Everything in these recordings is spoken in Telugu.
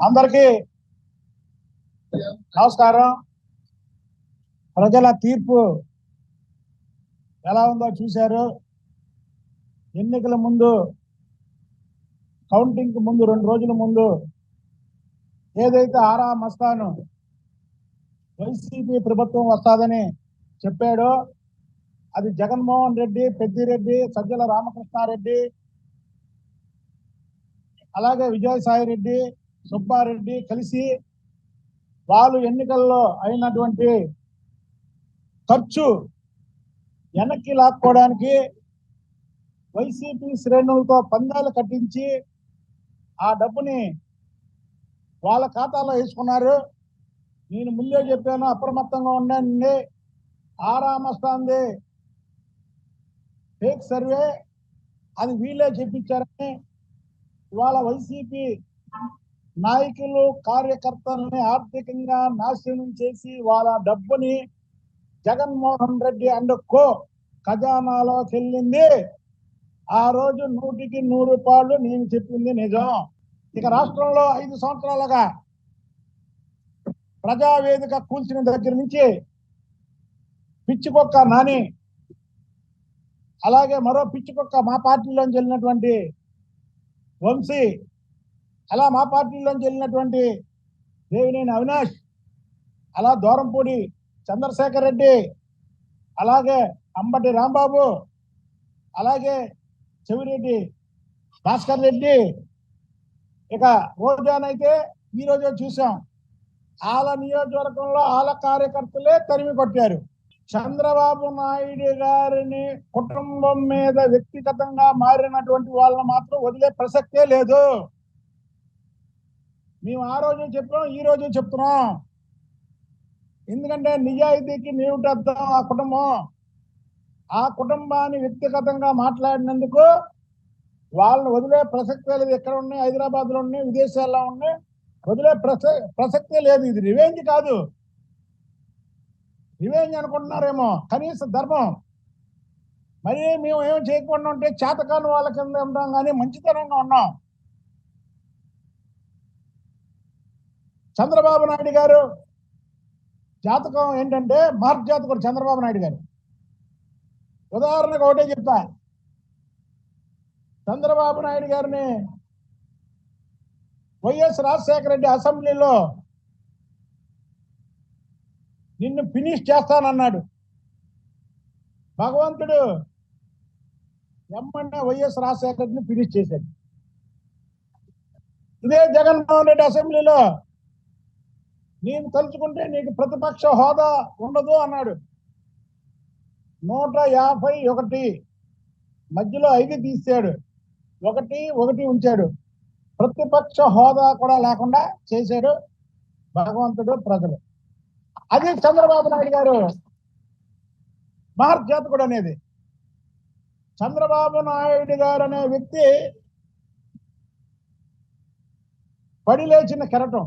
అందరికీ నమస్కారం. ప్రజల తీర్పు ఎలా ఉందో చూశారు. ఎన్నికల ముందు, కౌంటింగ్ ముందు 2 రోజుల ముందు ఏదైతే ఆరా మస్తాను వైసీపీ ప్రభుత్వం వస్తాదని చెప్పాడో అది జగన్మోహన్ రెడ్డి, పెద్దిరెడ్డి, సజ్జల రామకృష్ణారెడ్డి, అలాగే విజయసాయి రెడ్డి, సుబ్బారెడ్డి కలిసి వాళ్ళు ఎన్నికల్లో అయినటువంటి ఖర్చు వెనక్కి లాక్కోవడానికి వైసీపీ శ్రేణులతో పందాలు కట్టించి ఆ డబ్బుని వాళ్ళ ఖాతాలో వేసుకున్నారు. నేను ముందే చెప్పాను, అప్రమత్తంగా ఉండండి. ఆరామస్తాంది ఫేక్ సర్వే, అది వీళ్ళే చెప్పించారని ఇవాళ వైసీపీ నాయకులు, కార్యకర్తలని ఆర్థికంగా నాశనం చేసి వాళ్ళ డబ్బుని జగన్మోహన్ రెడ్డి అండ్ కో ఖజానాలో చెల్లింది. ఆ రోజు 100కి 100 రూపాయలు నేను చెప్పింది నిజం. ఇక రాష్ట్రంలో 5 సంవత్సరాలుగా ప్రజావేదిక కూల్చిన దగ్గర నుంచి పిచ్చికొక్క నాని, అలాగే మరో పిచ్చికొక్క మా పార్టీలోంచి వెళ్ళినటువంటి వంశీ, అలా మా పార్టీలోంచి వెళ్ళినటువంటి దేవినేని అవినాష్, అలా దూరంపూడి చంద్రశేఖర్ రెడ్డి, అలాగే అంబటి రాంబాబు, అలాగే చెవిరెడ్డి భాస్కర్ రెడ్డి, ఇక రోజానైతే ఈ రోజే చూసాం ఆల నియోజకవర్గంలో ఆల కార్యకర్తలే తరిమి కొట్టారు. చంద్రబాబు నాయుడు గారిని కుటుంబం మీద వ్యక్తిగతంగా మారినటువంటి వాళ్ళని మాత్రం వదిలే ప్రసక్తే లేదు. మేము ఆ రోజు చెప్పాం, ఈ రోజు చెప్తున్నాం. ఎందుకంటే నిజాయితీకి నీవుటద్దాం ఆ కుటుంబం. ఆ కుటుంబాన్ని వ్యక్తిగతంగా మాట్లాడినందుకు వాళ్ళని వదిలే ప్రసక్తే లేదు. ఎక్కడ ఉన్నాయి, హైదరాబాద్ లో ఉన్నాయి, విదేశాల్లో ఉన్నాయి, వదిలే ప్రసక్తే లేదు. ఇది రివెంజ్ కాదు. రివెంజ్ అనుకుంటున్నారేమో, కనీస ధర్మం. మరి మేము ఏం చేయకుండా ఉంటే చేతకాని వాళ్ళ కింద ఉంటాం, కానీ మంచితనంగా ఉన్నాం. చంద్రబాబు నాయుడు గారు జాతకం ఏంటంటే మార్క్ జాతకుడు చంద్రబాబు నాయుడు గారు. ఉదాహరణకు ఒకటే చెప్తా. చంద్రబాబు నాయుడు గారిని వైఎస్ రాజశేఖర రెడ్డి అసెంబ్లీలో నిన్ను ఫినిష్ చేస్తానన్నాడు. భగవంతుడు ఎమ్మెల్యే వైఎస్ రాజశేఖర రెడ్డిని ఫినిష్ చేశాడు. ఇదే జగన్మోహన్ రెడ్డి అసెంబ్లీలో నేను తలుచుకుంటే నీకు ప్రతిపక్ష హోదా ఉండదు అన్నాడు. 151 మధ్యలో 5 తీసాడు, 1 ఉంచాడు. ప్రతిపక్ష హోదా కూడా లేకుండా చేశాడు భగవంతుడు, ప్రజలు. అది చంద్రబాబు నాయుడు గారు మహర్జాతకుడు అనేది. చంద్రబాబు నాయుడు గారు అనే వ్యక్తి పడి లేచిన కెరటం.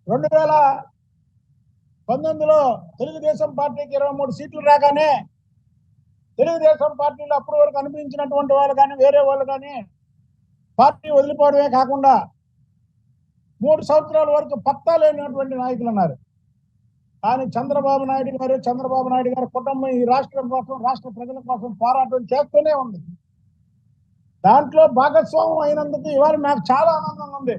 2019లో తెలుగుదేశం పార్టీకి 23 సీట్లు రాగానే తెలుగుదేశం పార్టీలో అప్పటి వరకు అనిపించినటువంటి వాళ్ళు కానీ, వేరే వాళ్ళు కానీ పార్టీ వదిలిపోవడమే కాకుండా 3 సంవత్సరాల వరకు పత్తా లేనటువంటి నాయకులు ఉన్నారు. కానీ చంద్రబాబు నాయుడు గారి కుటుంబం ఈ రాష్ట్రం కోసం, రాష్ట్ర ప్రజల కోసం పోరాటం చేస్తూనే ఉంది. దాంట్లో భాగస్వామ్యం అయినందుకు ఇవాళ నాకు చాలా ఆనందంగా ఉంది.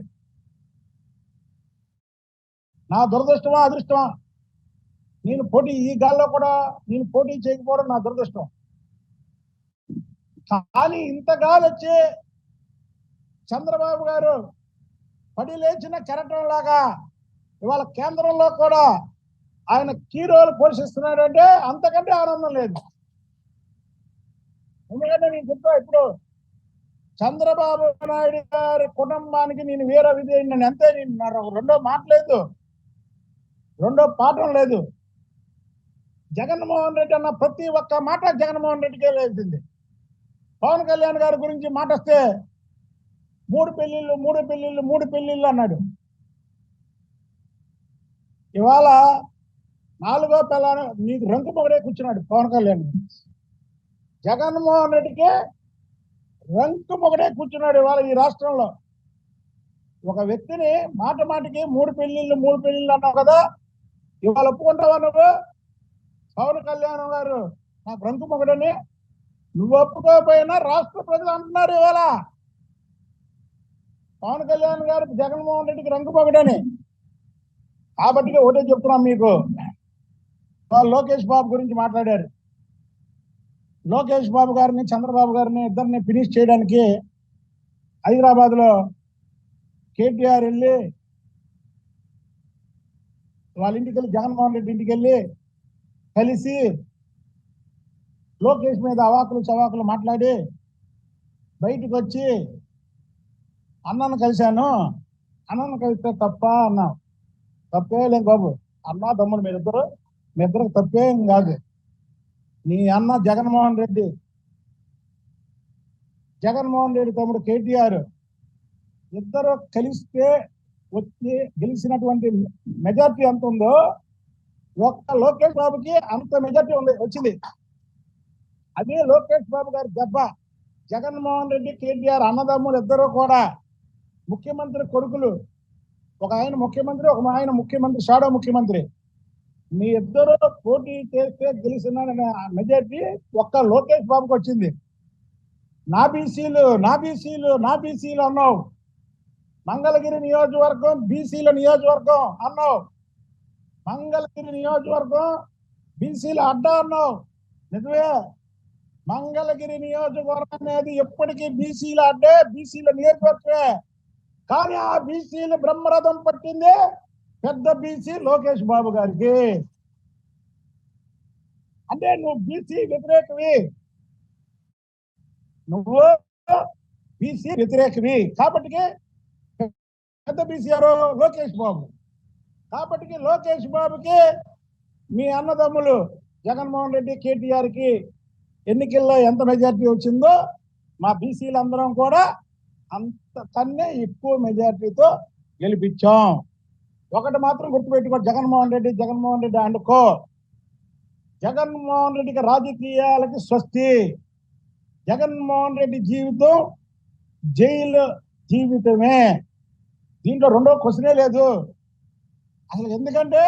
నా దురదృష్టమా, అదృష్టమా, నేను ఈ గాల్లో కూడా నేను పోటీ చేయకపోవడం నా దురదృష్టం. కానీ ఇంతగాలు వచ్చి చంద్రబాబు గారు పడి లేచిన కెరటం లాగా ఇవాళ కేంద్రంలో కూడా ఆయన కీ రోల్ పోషిస్తున్నాడంటే అంతకంటే ఆనందం లేదు. ఎందుకంటే నేను చెప్తా, ఇప్పుడు చంద్రబాబు నాయుడు గారి కుటుంబానికి నేను వేరే విధంగా అంతే. నేను రెండో మాట లేదు, రెండో పాఠం లేదు. జగన్మోహన్ రెడ్డి అన్న ప్రతి ఒక్క మాట జగన్మోహన్ రెడ్డికే వెళ్తుంది. పవన్ కళ్యాణ్ గారి గురించి మాట వస్తే 3 పెళ్లిళ్ళు అన్నాడు. ఇవాళ 4వ పిల్లని నీకు రంకు మొగడే కూర్చున్నాడు పవన్ కళ్యాణ్. జగన్మోహన్ రెడ్డికి రంకు మొగడే కూర్చున్నాడు ఇవాళ ఈ రాష్ట్రంలో. ఒక వ్యక్తిని మాట మాటికి మూడు పెళ్లిళ్ళు అన్నావు కదా, ఇవాళ ఒప్పుకుంటావా నువ్వు? పవన్ కళ్యాణ్ గారు నాకు రంకు మొగడని నువ్వు ఒప్పుకోకపోయినా రాష్ట్ర ప్రజలు అంటున్నారు ఇవాళ పవన్ కళ్యాణ్ గారు జగన్మోహన్ రెడ్డికి రంకు మొగడని. కాబట్టి ఒకటే చెప్తున్నాం మీకు, లోకేష్ బాబు గురించి మాట్లాడారు. లోకేష్ బాబు గారిని చంద్రబాబు గారిని ఇద్దరిని ఫినిష్ చేయడానికి హైదరాబాద్ లో కేటీఆర్ వెళ్ళి వాళ్ళ ఇంటికి వెళ్ళి జగన్మోహన్ రెడ్డి ఇంటికి వెళ్ళి కలిసి లోకేష్ మీద అవాకులు చవాకులు మాట్లాడి బయటకు వచ్చి అన్నను కలిశాను, అన్నను కలిస్తే తప్ప అన్నావు. తప్పే లేదు బాబు, అన్న తమ్ముడు మీ ఇద్దరు తప్పేం కాదు. నీ అన్న జగన్మోహన్ రెడ్డి తమ్ముడు కేటీఆర్ ఇద్దరు కలిస్తే వచ్చి గెలిచినటువంటి మెజార్టీ ఎంత ఉందో ఒక్క లోకేష్ బాబుకి అంత మెజార్టీ వచ్చింది. అదే లోకేష్ బాబు గారి దెబ్బ. జగన్మోహన్ రెడ్డి కేటీఆర్ అన్నదమ్ములు ఇద్దరు కూడా ముఖ్యమంత్రి కొడుకులు, ఒక ఆయన ముఖ్యమంత్రి, ఒక ఆయన ముఖ్యమంత్రి, షాడో ముఖ్యమంత్రి. మీ ఇద్దరు పోటీ చేస్తే గెలిచిన మెజార్టీ ఒక్క లోకేష్ బాబుకి వచ్చింది. నా బీసీలు అన్నావు. మంగళగిరి నియోజకవర్గం బీసీల నియోజకవర్గం అన్నావు. మంగళగిరి నియోజకవర్గం బీసీల అడ్డా అన్నావు. నిజమే, మంగళగిరి నియోజకవర్గం అనేది ఎప్పటికీ బీసీల అడ్డే, బీసీల నియోజకవర్గమే. కానీ ఆ బీసీలు బ్రహ్మరథం పట్టింది పెద్ద బీసీ లోకేష్ బాబు గారికి. అంటే నువ్వు బీసీ వ్యతిరేకవి, కాబట్టి పెద్ద బీసీ ఎవరు? లోకేష్ బాబు. కాబట్టి లోకేష్ బాబుకి మీ అన్నదమ్ములు జగన్మోహన్ రెడ్డి కేటీఆర్ కి ఎన్నికల్లో ఎంత మెజార్టీ వచ్చిందో మా బీసీలందరం కూడా అంత కన్నా ఎక్కువ మెజార్టీతో గెలిపించాం. ఒకటి మాత్రం గుర్తుపెట్టుకో, జగన్మోహన్ రెడ్డి అనుకో, జగన్మోహన్ రెడ్డికి రాజకీయాలకి స్వస్తి. జగన్మోహన్ రెడ్డి జీవితం జైలు జీవితమే, దీంట్లో రెండో క్వశ్చనే లేదు అసలు. ఎందుకంటే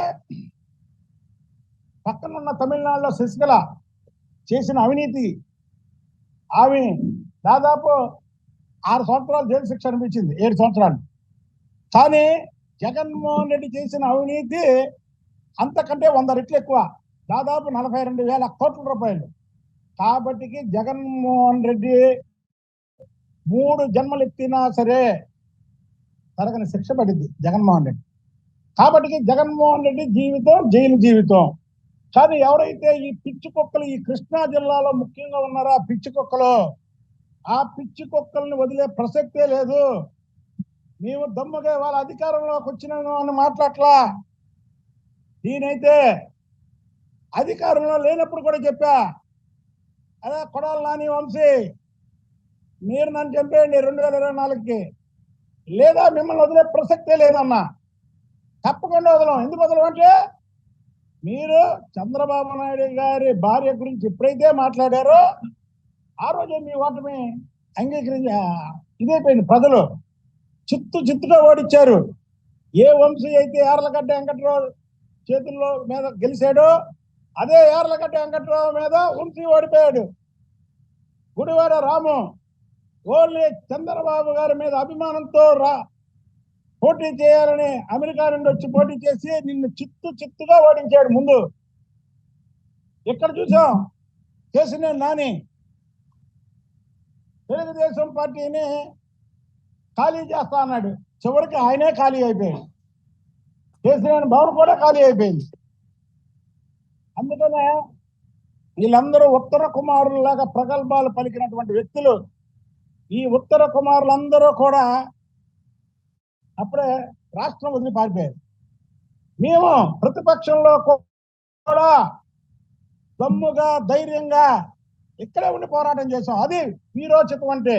పక్కనున్న తమిళనాడులో శశికళ చేసిన అవినీతి, ఆమె దాదాపు 6 సంవత్సరాలు జైలు శిక్ష అనిపించింది, 7 సంవత్సరాలు. కానీ జగన్మోహన్ రెడ్డి చేసిన అవినీతి అంతకంటే 100 రెట్లు ఎక్కువ, దాదాపు 42,000 కోట్ల రూపాయలు. కాబట్టి జగన్మోహన్ రెడ్డి 3 జన్మలు ఎత్తినా సరే తరగని శిక్ష పడింది జగన్మోహన్ రెడ్డి. కాబట్టి జగన్మోహన్ రెడ్డి జీవితం జైలు జీవితం. కానీ ఎవరైతే ఈ పిచ్చి కుక్కలు ఈ కృష్ణా జిల్లాలో ముఖ్యంగా ఉన్నారో ఆ పిచ్చి కుక్కలు, ఆ పిచ్చి కుక్కల్ని వదిలే ప్రసక్తే లేదు. మేము దమ్ముగా వాళ్ళ అధికారంలోకి వచ్చిన మాట్లాడలా. నేనైతే అధికారంలో లేనప్పుడు కూడా చెప్పా, అదే కొడాలి నాని వంశీ మీరు నన్ను చంపేయండి 2024కి, లేదా మిమ్మల్ని వదిలే ప్రసక్తే లేదన్నా. తప్పకుండా వదలం. ఎందుకు వదలం అంటే మీరు చంద్రబాబు నాయుడు గారి భార్య గురించి ఎప్పుడైతే మాట్లాడారో ఆ రోజే మీ ఓటమి ఇదైపోయింది. ప్రజలు చిత్తుగా ఓడిచ్చారు. ఏ వంశీ అయితే యార్లగడ్డ వెంకట్రావు చేతుల్లో మీద గెలిచాడో అదే యార్లగడ్డ వెంకట్రావు మీద వంశీ ఓడిపోయాడు. గుడివాడ రాము ఓన్లీ చంద్రబాబు గారి మీద అభిమానంతో పోటీ చేయాలని అమెరికా నుండి వచ్చి పోటీ చేసి నిన్ను చిత్తుగా ఓడించాడు. ముందు ఎక్కడ చూసాం? కేసీఆర్ నాని తెలుగుదేశం పార్టీని ఖాళీ చేస్తా అన్నాడు, చివరికి ఆయనే ఖాళీ అయిపోయాడు. కేసీఆర్ భవన్ కూడా ఖాళీ అయిపోయింది. అందుకనే వీళ్ళందరూ ఉత్తర కుమారులాగా ప్రగల్భాలు పలికినటువంటి వ్యక్తులు. ఈ ఉత్తర కుమారులందరూ కూడా అప్పుడే రాష్ట్రం వదిలి పారిపోయారు. మేము ప్రతిపక్షంలో కూడా దమ్ముగా ధైర్యంగా ఇక్కడే ఉండి పోరాటం చేసాం. అది వీరోచితం అంటే.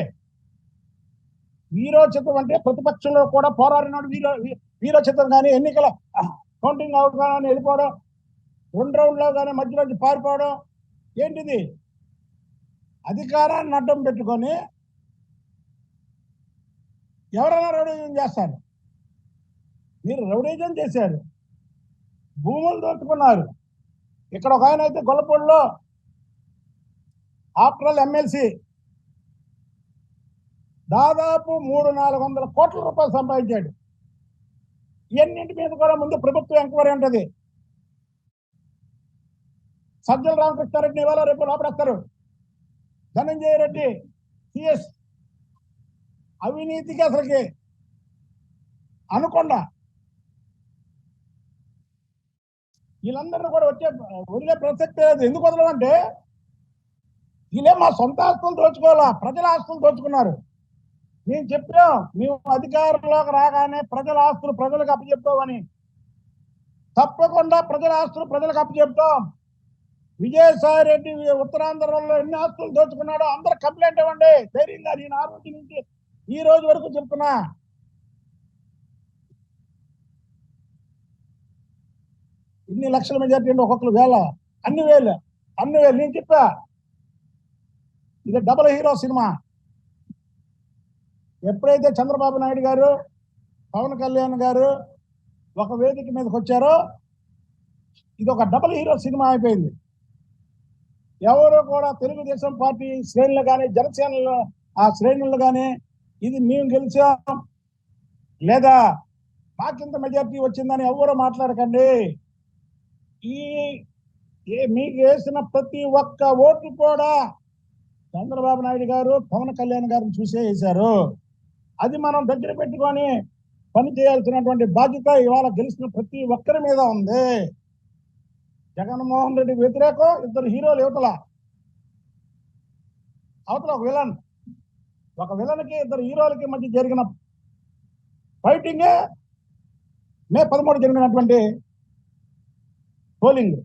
ప్రతిపక్షంలో కూడా పోరాడినాడు వీరోచితం. కానీ ఎన్నికల కౌంటింగ్ అవగానే వెళ్ళిపోవడం, 2 రౌండ్లో కానీ మధ్యలోంచి పారిపోవడం ఏంటిది? అధికారాన్ని అడ్డం పెట్టుకొని ఎవరైనా రౌడీజం చేస్తారు. మీరు రౌడీజం చేశారు, భూములు దోచుకున్నారు. ఇక్కడ ఒక ఆయన అయితే గొల్లపూడిలో ఆఫ్టర్ ఎమ్మెల్సీ దాదాపు 300-400 కోట్ల రూపాయలు సంపాదించాడు. ఇవన్నింటి మీద కూడా ముందు ప్రభుత్వం ఎంక్వైరీ ఉంటుంది. సజ్జల రామకృష్ణారెడ్డిని ఇవాళ రేపు లోపడేస్తారు. ధనంజయ రెడ్డి సిఎస్ అవినీతికి అసలుకి అనుకుండా వీళ్ళందరినీ కూడా వదిలే ప్రసక్తి లేదు. ఎందుకు వదలమంటే వీళ్ళే మా సొంత ఆస్తులు దోచుకోవాలా, ప్రజల ఆస్తులు దోచుకున్నారు. మేము చెప్పాం, మేము అధికారంలోకి రాగానే ప్రజల ఆస్తులు ప్రజలకు అప్పచెప్తామని. తప్పకుండా ప్రజల ఆస్తులు ప్రజలకు అప్పచెప్తాం. విజయసాయి రెడ్డి ఉత్తరాంధ్రలో ఎన్ని ఆస్తులు దోచుకున్నాడో అందరూ కంప్లైంట్ ఇవ్వండి ధైర్యంగా. నేను ఆ రోజు నుంచి ఈ రోజు వరకు చెప్తున్నా. ఇన్ని లక్షల మెజార్టీ అండి, ఒక్కొక్కరు వేల, అన్ని వేలు. నేను చెప్పా, ఇది డబుల్ హీరో సినిమా. ఎప్పుడైతే చంద్రబాబు నాయుడు గారు, పవన్ కళ్యాణ్ గారు ఒక వేదిక మీదకి వచ్చారో ఇది ఒక డబుల్ హీరో సినిమా అయిపోయింది. ఎవరు కూడా తెలుగుదేశం పార్టీ శ్రేణులు కానీ, జనసేనలో ఆ శ్రేణులు కానీ ఇది మేము గెలిచాం లేదా మాకింత మెజార్టీ వచ్చిందని ఎవరు మాట్లాడకండి. మీకు వేసిన ప్రతి ఒక్క ఓటు కూడా చంద్రబాబు నాయుడు గారు, పవన్ కళ్యాణ్ గారిని చూసే వేశారు. అది మనం దగ్గర పెట్టుకొని పని చేయాల్సినటువంటి బాధ్యత ఇవాళ గెలిచిన ప్రతి ఒక్కరి మీద ఉంది. జగన్మోహన్ రెడ్డి వ్యతిరేకం, ఇద్దరు హీరోలు అవతల ఒక విలన్కి ఇద్దరు హీరోలకి మధ్య జరిగిన ఫైటింగే మే 13 జరిగినటువంటి పోలింగ్.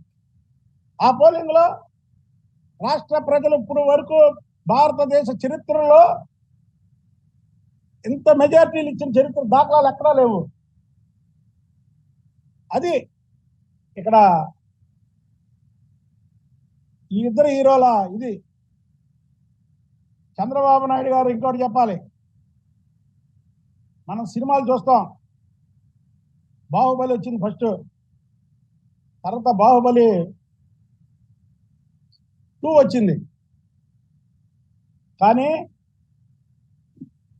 ఆ పోలింగ్ లో రాష్ట్ర ప్రజలు ఇప్పుడు వరకు భారతదేశ చరిత్రలో ఇంత మెజార్టీలు ఇచ్చిన చరిత్ర దాఖలాలు ఎక్కడా లేవు. అది ఇక్కడ ఈ ఇద్దరు హీరోల ఇది. చంద్రబాబు నాయుడు గారు ఇంకోటి చెప్పాలి. మనం సినిమాలు చూస్తాం, బాహుబలి వచ్చింది ఫస్ట్, తర్వాత బాహుబలి 2 వచ్చింది. కానీ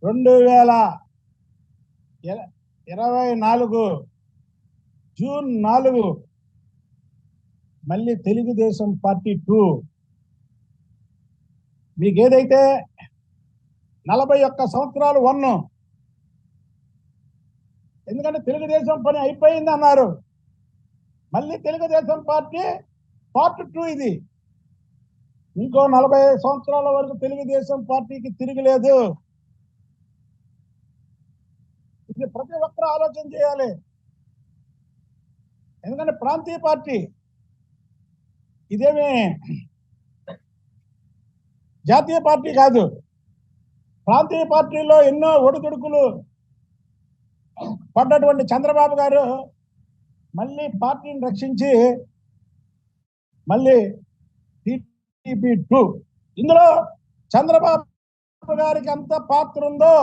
2024 జూన్ 4 మళ్ళీ తెలుగుదేశం పార్టీ 2. మీకు ఏదైతే 41 సంవత్సరాలు 1, ఎందుకంటే తెలుగుదేశం పని అయిపోయింది అన్నారు. మళ్ళీ తెలుగుదేశం పార్టీ పార్ట్ 2 ఇది. ఇంకో 40 సంవత్సరాల వరకు తెలుగుదేశం పార్టీకి తిరగలేదు. ఇది ప్రతి ఒక్కరూ ఆలోచన చేయాలి. ఎందుకంటే ప్రాంతీయ పార్టీ, ఇదేమి జాతీయ పార్టీ కాదు. ప్రాంతీయ పార్టీలో ఎన్నో ఒడిదుడుకులు పడ్డటువంటి చంద్రబాబు గారు మళ్ళీ పార్టీని రక్షించి మళ్ళీ టీడీపీ 2. ఇందులో చంద్రబాబు గారికి ఎంత పాత్ర ఉందో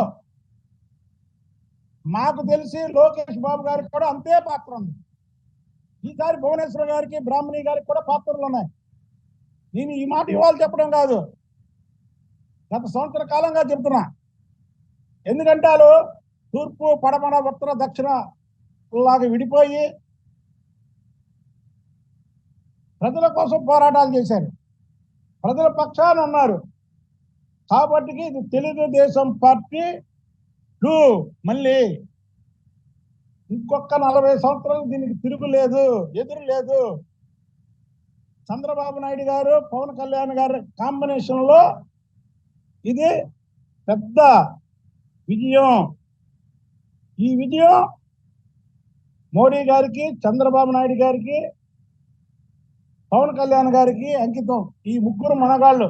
మాకు తెలిసి లోకేష్ బాబు గారికి కూడా అంతే పాత్ర ఉంది. ఈసారి భువనేశ్వర్ గారికి, బ్రాహ్మణి గారికి కూడా పాత్రలు ఉన్నాయి. నేను ఈ మాట ఇవాళ చెప్పడం కాదు, గత సంవత్సర కాలంగా చెప్తున్నా. ఎందుకంటే వాళ్ళు తూర్పు, పడమర, ఉత్తర, దక్షిణ లాగా విడిపోయి ప్రజల కోసం పోరాటాలు చేశారు, ప్రజల పక్షాన ఉన్నారు. కాబట్టి ఇది తెలుగుదేశం పార్టీ 2. మళ్ళీ ఇంకొక 40 సంవత్సరాలు దీనికి తిరుగులేదు, ఎదురు లేదు. చంద్రబాబు నాయుడు గారు, పవన్ కళ్యాణ్ గారు కాంబినేషన్ లో ఇది పెద్ద విజయం. ఈ విజయం మోడీ గారికి, చంద్రబాబు నాయుడు గారికి, పవన్ కళ్యాణ్ గారికి అంకితం. ఈ ముగ్గురు మనగాళ్ళు.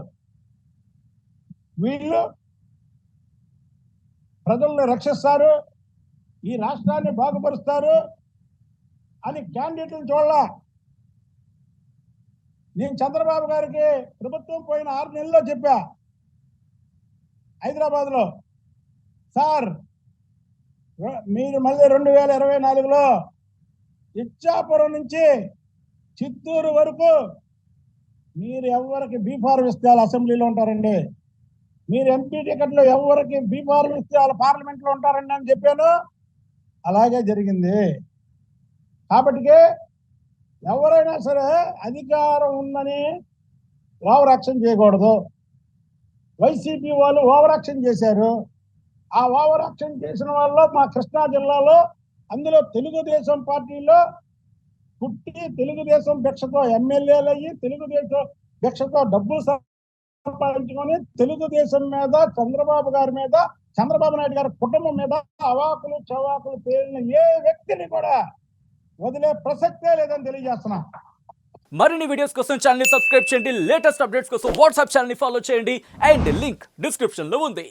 వీళ్ళు ప్రజల్ని రక్షిస్తారు, ఈ రాష్ట్రాన్ని బాగుపరుస్తారు అని క్యాండిడేట్లను చూడాల. నేను చంద్రబాబు గారికి ప్రభుత్వం పోయిన 6 నెలల్లో చెప్పా, హైదరాబాద్ లో, సార్ మీరు మళ్ళీ 2024లో ఇచ్చాపురం నుంచి చిత్తూరు వరకు మీరు ఎవరికి బీఫార్మ్ ఇస్తే వాళ్ళు అసెంబ్లీలో ఉంటారండి. మీరు ఎంపీ టికెట్లో ఎవరికి బీఫార్మ్ ఇస్తే వాళ్ళు పార్లమెంట్లో ఉంటారండి అని చెప్పాను. అలాగే జరిగింది. కాబట్టి ఎవరైనా సరే అధికారం ఉందని ఓవర్ యాక్షన్ చేయకూడదు. వైసీపీ వాళ్ళు ఓవర్ యాక్షన్ చేశారు. ఆ ఓవర్ యాక్షన్ చేసిన వాళ్ళు మా కృష్ణా జిల్లాలో, అందులో తెలుగుదేశం పార్టీలో పుట్టి తెలుగుదేశం భిక్షతో ఎమ్మెల్యేలు అయ్యి తెలుగుదేశం భిక్షతో డబ్బులు సంపాదించుకొని తెలుగుదేశం మీద, చంద్రబాబు గారి మీద, చంద్రబాబు నాయుడు గారి కుటుంబం మీద అవాకులు చవాకులు పేలిన ఏ వ్యక్తిని కూడా వదిలే ప్రసక్తే లేదని తెలియజేస్తున్నా. మరిన్ని వీడియోస్ కోసం ఛానల్ ని సబ్స్క్రైబ్ చేయండి. లేటెస్ట్ అప్డేట్స్ కోసం వాట్సాప్ ఛానల్ ని ఫాలో చేయండి. అండ్ లింక్ డిస్క్రిప్షన్ లో ఉంది.